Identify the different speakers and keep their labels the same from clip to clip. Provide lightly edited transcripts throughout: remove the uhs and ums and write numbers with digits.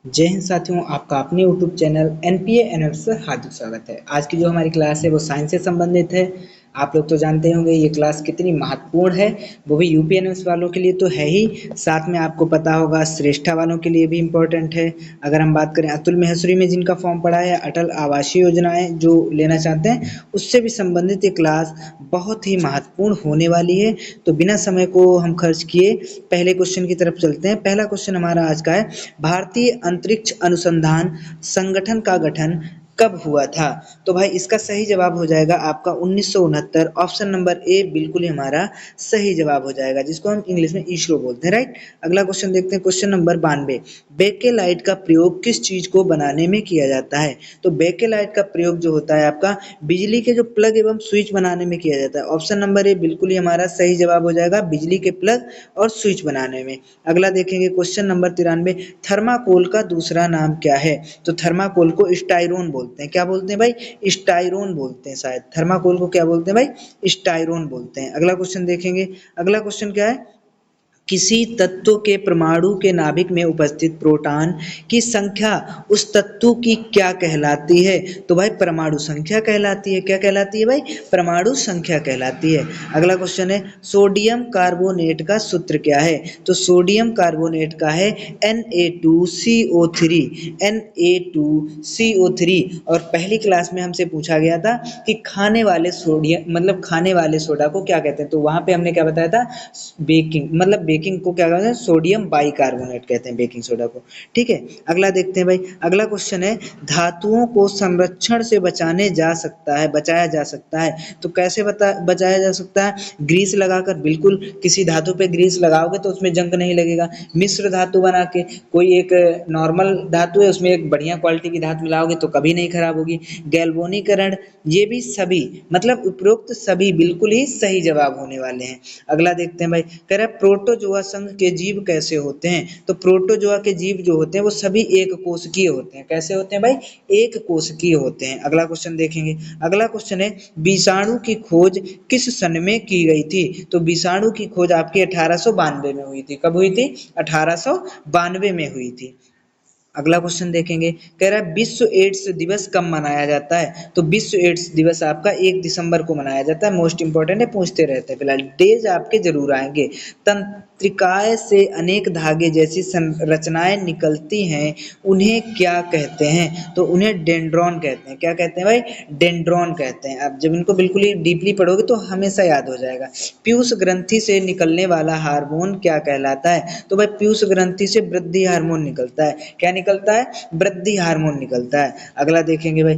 Speaker 1: जय हिंद साथियों, आपका अपने यूट्यूब चैनल एनपीए एनएफ से हार्दिक स्वागत है। आज की जो हमारी क्लास है वो साइंस से संबंधित है। आप लोग तो जानते होंगे ये क्लास कितनी महत्वपूर्ण है, वो भी यूपी एनएफ वालों के लिए तो है ही, साथ में आपको पता होगा श्रेष्ठा वालों के लिए भी इम्पोर्टेंट है। अगर हम बात करें अतुल महेश्वरी में जिनका फॉर्म पड़ा है, अटल आवासीय योजनाएं जो लेना चाहते हैं, उससे भी संबंधित ये क्लास बहुत ही महत्वपूर्ण होने वाली है। तो बिना समय को हम खर्च किए पहले क्वेश्चन की तरफ चलते हैं। पहला क्वेश्चन हमारा आज का है, भारतीय अंतरिक्ष अनुसंधान संगठन का गठन कब हुआ था? तो भाई इसका सही जवाब हो जाएगा आपका 1969। ऑप्शन नंबर ए बिल्कुल ही हमारा सही जवाब हो जाएगा, जिसको हम इंग्लिश में इसरो बोलते हैं, राइट। अगला क्वेश्चन देखते हैं, क्वेश्चन नंबर 92। बेकेलाइट का प्रयोग किस चीज को बनाने में किया जाता है? तो बेकेलाइट का प्रयोग जो होता है आपका बिजली के जो प्लग एवं स्विच बनाने में किया जाता है। ऑप्शन नंबर ए बिल्कुल ही हमारा सही जवाब हो जाएगा, बिजली के प्लग और स्विच बनाने में। अगला देखेंगे क्वेश्चन नंबर 93। थर्माकोल का दूसरा नाम क्या है? तो थर्माकोल को स्टाइरोन बोलते हैं। क्या बोलते हैं भाई? स्टाइरोन बोलते हैं शायद। थर्माकोल को क्या बोलते हैं भाई? स्टाइरोन बोलते हैं। अगला क्वेश्चन देखेंगे। अगला क्वेश्चन क्या है, किसी तत्व के परमाणु के नाभिक में उपस्थित प्रोटॉन की संख्या उस तत्व की क्या कहलाती है? तो भाई परमाणु संख्या कहलाती है। क्या कहलाती है भाई? परमाणु संख्या कहलाती है। अगला क्वेश्चन है, सोडियम कार्बोनेट का सूत्र क्या है? तो सोडियम कार्बोनेट का है Na2CO3। Na2CO3। और पहली क्लास में हमसे पूछा गया था कि खाने वाले सोडियम मतलब खाने वाले सोडा को क्या कहते हैं, तो वहां पे हमने क्या बताया था? बेकिंग मतलब बेकिंग को क्या कहते हैं? सोडियम बाइकार्बोनेट कहते हैं बेकिंग सोडा को। ठीक है, अगला देखते हैं भाई। अगला क्वेश्चन है, धातुओं को संरक्षण से बचाया जा सकता है। तो कैसे बचाया जा सकता है? ग्रीस लगाकर। बिल्कुल, किसी धातु पे ग्रीस लगाओगे तो उसमें जंग नहीं लगेगा। मिश्र धातु बना के, कोई एक नॉर्मल धातु है उसमें एक बढ़िया क्वालिटी की धातु मिलाओगे तो कभी नहीं खराब होगी। गैल्वेनीकरण, ये भी सभी मतलब उपरोक्त सभी बिल्कुल ही सही जवाब होने वाले हैं। अगला देखते हैं भाई, कह रहा है प्रोटोजोआ संघ के जीव कैसे होते हैं? तो प्रोटोजोआ के जीव जो होते हैं वो सभी एक कोशिकीय होते हैं। कैसे होते हैं भाई? एक कोशिकीय होते हैं। अगला क्वेश्चन देखेंगे। अगला क्वेश्चन है, विषाणु की खोज किस सन में की गई थी? तो विषाणु की खोज आपकी 1892 में हुई थी। कब हुई थी? 1892 में हुई थी। अगला क्वेश्चन देखेंगे, कह रहा है विश्व एड्स दिवस कब मनाया जाता है? तो विश्व एड्स दिवस आपका 1 दिसंबर को मनाया जाता है। मोस्ट इंपॉर्टेंट है, पूछते रहते हैं, फिलहाल डेज आपके जरूर आएंगे। तंत्रिकाएं से अनेक धागे जैसी संरचनाएं निकलती हैं, उन्हें क्या कहते हैं? तो उन्हें डेंड्रॉन कहते हैं। क्या कहते हैं भाई? डेंड्रॉन कहते हैं। अब जब इनको बिल्कुल ही डीपली पढ़ोगे तो हमेशा याद हो जाएगा। पीयूष ग्रंथि से निकलने वाला हार्मोन क्या कहलाता है? तो भाई पीयूष ग्रंथि से वृद्धि हार्मोन निकलता है। क्या निकलता है? वृद्धि हार्मोन निकलता है। अगला देखेंगे भाई,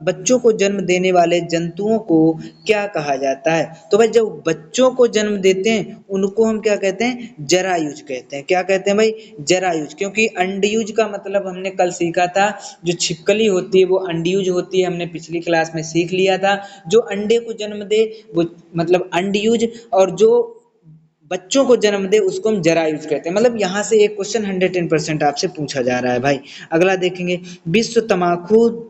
Speaker 1: बच्चों को जन्म देने वाले जंतुओं को क्या कहा जाता है? तो भाई जब बच्चों को जन्म देते हैं उनको हम क्या कहते हैं? जरायुज कहते हैं। क्या कहते हैं भाई? जरायुज। क्योंकि अंडयुज का मतलब हमने कल सीखा था, जो छिपकली होती है वो अंडयुज होती है, हमने पिछली क्लास में सीख लिया था। जो अंडे को जन्म दे वो मतलब अंडयुज, और जो बच्चों को जन्म दे उसको हम जरायुज कहते हैं। मतलब यहाँ से एक क्वेश्चन 110% आपसे पूछा जा रहा है भाई। अगला देखेंगे, विश्व तम्बाकू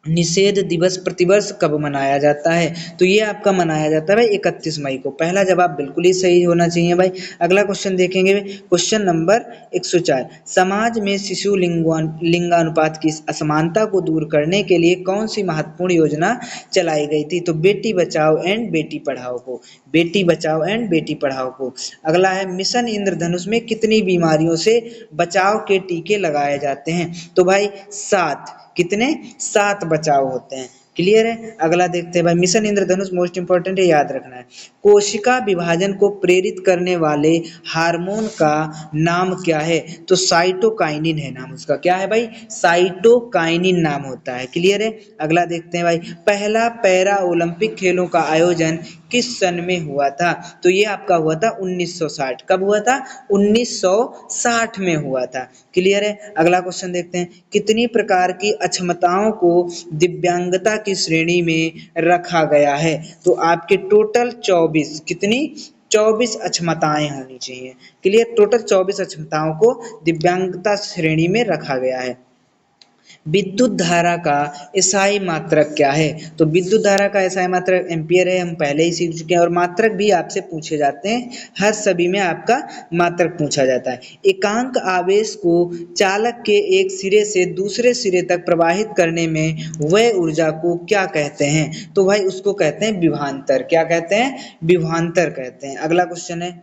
Speaker 1: निषेध दिवस प्रतिवर्ष कब मनाया जाता है? तो ये आपका मनाया जाता है भाई 31 मई को। पहला जवाब बिल्कुल ही सही होना चाहिए भाई। अगला क्वेश्चन देखेंगे, क्वेश्चन नंबर 104। समाज में शिशु लिंगानुपात की असमानता को दूर करने के लिए कौन सी महत्वपूर्ण योजना चलाई गई थी? तो बेटी बचाओ एंड बेटी पढ़ाओ को। बेटी बचाओ एंड बेटी पढ़ाओ को। अगला है, मिशन इंद्रधनुष में कितनी बीमारियों से बचाव के टीके लगाए जाते हैं? तो भाई 7। कितने? 7 बचाव होते हैं। क्लियर है। अगला देखते हैं भाई, मिशन इंद्रधनुष मोस्ट इंपॉर्टेंट है, याद रखना है। कोशिका विभाजन को प्रेरित करने वाले हार्मोन का नाम क्या है? तो साइटोकाइनिन है नाम उसका। क्या है भाई? साइटोकाइनिन नाम होता है। क्लियर है। अगला देखते हैं भाई, पहला पैरा ओलंपिक खेलों का आयोजन किस सन में हुआ था? तो ये आपका हुआ था 1960। कब हुआ था? 1960 में हुआ था। क्लियर है। अगला क्वेश्चन देखते हैं, कितनी प्रकार की अक्षमताओं को दिव्यांगता की श्रेणी में रखा गया है? तो आपके टोटल 24। कितनी? 24 अक्षमताएं होनी चाहिए। क्लियर, टोटल 24 अक्षमताओं को दिव्यांगता श्रेणी में रखा गया है। विद्युत धारा का एसआई मात्रक क्या है? तो विद्युत धारा का एसआई मात्रक एम्पियर है, हम पहले ही सीख चुके हैं। और मात्रक भी आपसे पूछे जाते हैं, हर सभी में आपका मात्रक पूछा जाता है। एकांक आवेश को चालक के एक सिरे से दूसरे सिरे तक प्रवाहित करने में वह ऊर्जा को क्या कहते हैं? तो भाई उसको कहते हैं विभवांतर। क्या कहते हैं? विभवांतर कहते हैं। अगला क्वेश्चन है,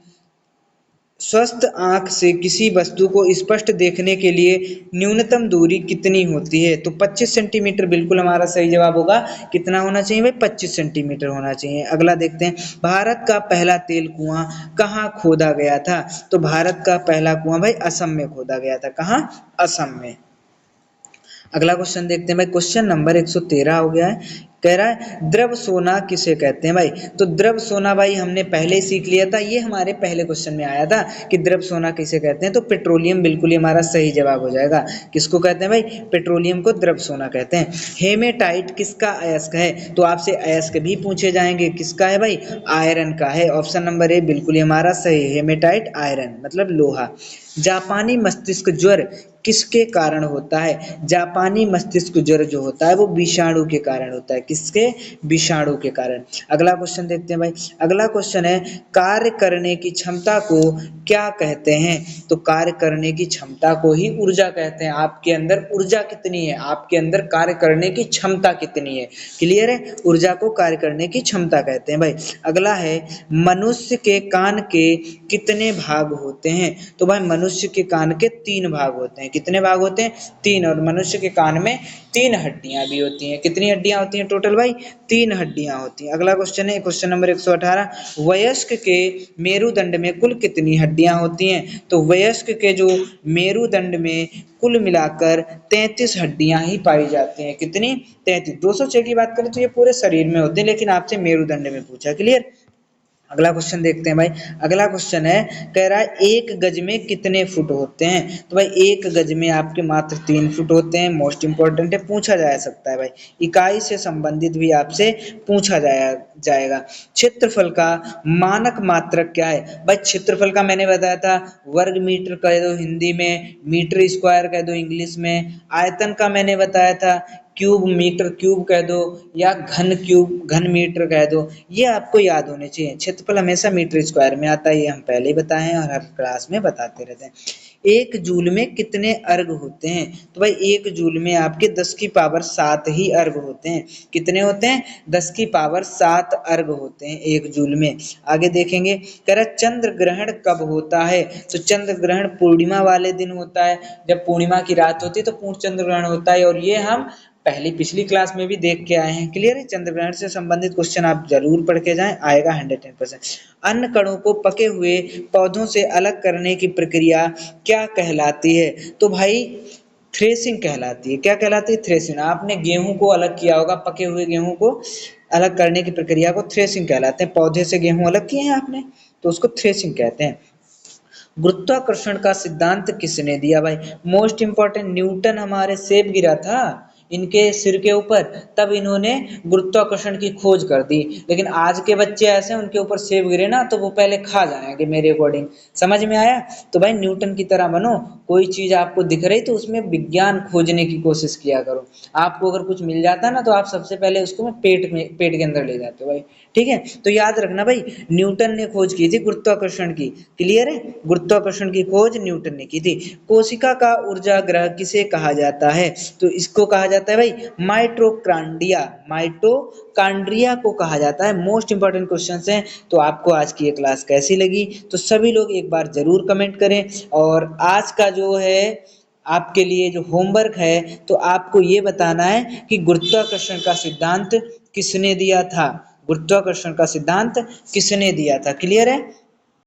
Speaker 1: स्वस्थ आंख से किसी वस्तु को स्पष्ट देखने के लिए न्यूनतम दूरी कितनी होती है? तो 25 सेंटीमीटर बिल्कुल हमारा सही जवाब होगा। कितना होना चाहिए भाई? 25 सेंटीमीटर होना चाहिए। अगला देखते हैं, भारत का पहला तेल कुआं कहाँ खोदा गया था? तो भारत का पहला कुआं भाई असम में खोदा गया था। कहाँ? असम में। अगला क्वेश्चन देखते हैं भाई, क्वेश्चन नंबर 113 हो गया है। कह रहा है द्रव सोना किसे कहते हैं भाई? तो द्रव सोना भाई हमने पहले ही सीख लिया था, ये हमारे पहले क्वेश्चन में आया था कि द्रव सोना किसे कहते हैं। तो पेट्रोलियम बिल्कुल ही हमारा सही जवाब हो जाएगा। किसको कहते हैं भाई? पेट्रोलियम को द्रव सोना कहते हैं। हेमेटाइट किसका अयस्क है? तो आपसे अयस्क भी पूछे जाएंगे। किसका है भाई? आयरन का है। ऑप्शन नंबर ए बिल्कुल ही हमारा सही है, हेमेटाइट आयरन मतलब लोहा। जापानी मस्तिष्क ज्वर किसके कारण होता है? जापानी मस्तिष्क ज्वर जो होता है वो विषाणु के कारण होता है। किसके? विषाणु के कारण। अगला क्वेश्चन देखते हैं भाई। अगला क्वेश्चन है, कार्य करने की क्षमता को क्या कहते हैं? तो कार्य करने की क्षमता को ही ऊर्जा कहते हैं। आपके अंदर ऊर्जा कितनी है, आपके अंदर कार्य करने की क्षमता कितनी है। क्लियर है? ऊर्जा को कार्य करने की क्षमता कहते हैं भाई। अगला है, मनुष्य के कान के कितने भाग होते हैं? तो भाई मनुष्य के कान के 3 भाग होते हैं। कितने भाग होते हैं? 3। और मनुष्य के कान में 3 हड्डियां भी होती हैं। कितनी हड्डियां होती हैं टोटल भाई? 3 हड्डियां होती हैं। अगला क्वेश्चन है, क्वेश्चन नंबर 118, वयस्क के मेरुदंड में कुल कितनी हड्डियां होती हैं? तो वयस्क के जो मेरुदंड में कुल मिलाकर 33 हड्डियां ही पाई जाती हैं। कितनी? 33। 206 की बात करें तो ये पूरे शरीर में होते हैं, लेकिन आपसे मेरुदंड में पूछा। क्लियर? अगला क्वेश्चन देखते हैं भाई। अगला क्वेश्चन है, कह रहा है 1 गज में कितने फुट होते हैं? तो भाई 1 गज में आपके मात्र 3 फुट होते हैं। मोस्ट इंपॉर्टेंट है, पूछा जा सकता है भाई। इकाई से संबंधित भी आपसे पूछा जाएगा। क्षेत्रफल का मानक मात्रक क्या है? भाई क्षेत्रफल का मैंने बताया था, वर्ग मीटर कह दो हिंदी में, मीटर स्क्वायर कह दो इंग्लिश में। आयतन का मैंने बताया था, क्यूब मीटर क्यूब कह दो, या घन क्यूब घन मीटर कह दो। ये आपको याद होने चाहिए। क्षेत्रफल हमेशा मीटर स्क्वायर में आता है, ये हम पहले ही बताए हैं और हर क्लास में बताते रहते हैं। 1 जूल में कितने अर्ग होते हैं? तो भाई 1 जूल में आपके 10 की पावर 7 ही अर्ग होते हैं। कितने होते हैं? 10 की पावर 7 अर्ग होते हैं 1 जूल में। आगे देखेंगे, कह रहा चंद्र ग्रहण कब होता है? तो चंद्र ग्रहण पूर्णिमा वाले दिन होता है। जब पूर्णिमा की रात होती है तो पूर्ण चंद्र ग्रहण होता है, और ये हम पिछली क्लास में भी देख के आए हैं। क्लियर है? चंद्र ग्रहण से संबंधित क्वेश्चन आप जरूर पढ़ के जाएं, आएगा 110%। अन्न कणों को पके हुए पौधों से अलग करने की प्रक्रिया क्या कहलाती है? तो भाई थ्रेसिंग कहलाती है। क्या कहलाती है? थ्रेसिंग। आपने गेहूं को अलग किया होगा, पके हुए गेहूं को अलग करने की प्रक्रिया को थ्रेसिंग कहलाते हैं। पौधे से गेहूं अलग किए हैं आपने, तो उसको थ्रेसिंग कहते हैं। गुरुत्वाकर्षण का सिद्धांत किसने दिया भाई? मोस्ट इंपॉर्टेंट, न्यूटन हमारे सेब गिरा था इनके सिर के ऊपर, तब इन्होंने गुरुत्वाकर्षण की खोज कर दी। लेकिन आज के बच्चे ऐसे, उनके ऊपर सेब गिरे ना तो वो पहले खा जाएंगे मेरे अकॉर्डिंग। समझ में आया? तो भाई न्यूटन की तरह बनो। कोई चीज आपको दिख रही तो उसमें विज्ञान खोजने की कोशिश किया करो। आपको अगर कुछ मिल जाता है ना तो आप सबसे पहले उसको पेट के अंदर ले जाते हो भाई। ठीक है? तो याद रखना भाई, न्यूटन ने खोज की थी गुरुत्वाकर्षण की। क्लियर है? गुरुत्वाकर्षण की खोज न्यूटन ने की थी। कोशिका का ऊर्जा ग्रह किसे कहा जाता है? तो इसको कहा जाता है भाई माइटोकॉन्ड्रिया। माइटोकॉन्ड्रिया को कहा जाता है। मोस्ट इंपॉर्टेंट क्वेश्चंस हैं। तो आपको आज की ये क्लास कैसी लगी? तो सभी लोग एक बार जरूर कमेंट करें। और आज का जो है आपके लिए जो होमवर्क है, तो आपको ये बताना है कि गुरुत्वाकर्षण का सिद्धांत किसने दिया था? गुरुत्वाकर्षण का सिद्धांत किसने दिया था? क्लियर है?